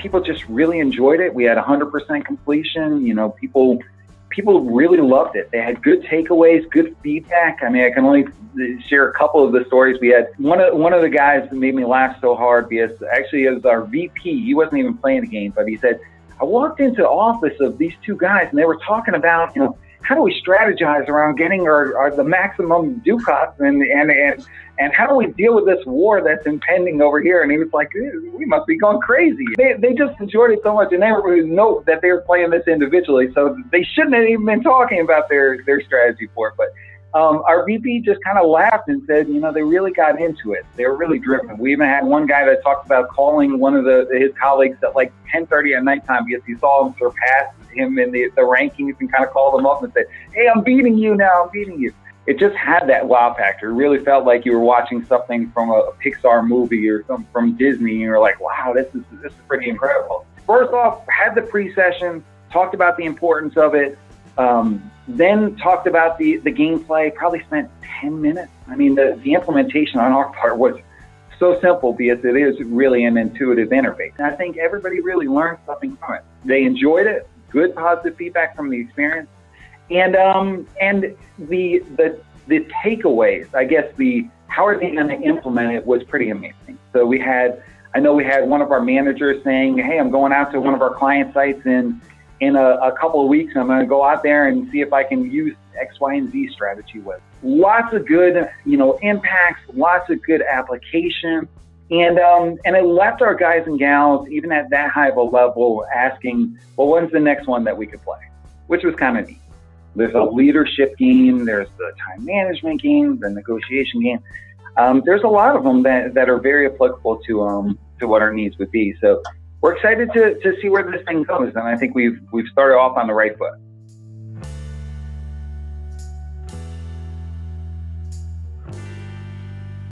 people just really enjoyed it. We had 100% completion. People really loved it. They had good takeaways, good feedback. I mean, I can only share a couple of the stories. We had one of the guys that made me laugh so hard because actually it was our VP. He wasn't even playing the game, but he said, I walked into the office of these two guys and they were talking about, how do we strategize around getting the maximum ducats and how do we deal with this war that's impending over here? And he was like, we must be going crazy. They just enjoyed it so much, and they didn't know that they were playing this individually, so they shouldn't have even been talking about their strategy for it. But our VP just kind of laughed and said, they really got into it. They were really driven. We even had one guy that talked about calling one of his colleagues at like 10:30 at nighttime because he saw him surpass him in the rankings and kind of called him up and said, hey, I'm beating you now, I'm beating you. It just had that wow factor. It really felt like you were watching something from a Pixar movie or something from Disney, and you're like, wow, this is pretty incredible. First off, had the pre-session, talked about the importance of it, then talked about the gameplay, probably spent 10 minutes. I mean, the implementation on our part was so simple because it is really an intuitive interface. And I think everybody really learned something from it. They enjoyed it, good positive feedback from the experience. And the takeaways, I guess how are they going to implement it was pretty amazing. So I know we had one of our managers saying, hey, I'm going out to one of our client sites in a couple of weeks. I'm going to go out there and see if I can use X, Y, and Z strategy with. Lots of good, impacts, lots of good application. And it left our guys and gals, even at that high of a level, asking, well, when's the next one that we could play? Which was kind of neat. There's a leadership game, there's the time management game, the negotiation game. There's a lot of them that are very applicable to what our needs would be. So we're excited to see where this thing goes, and I think we've started off on the right foot.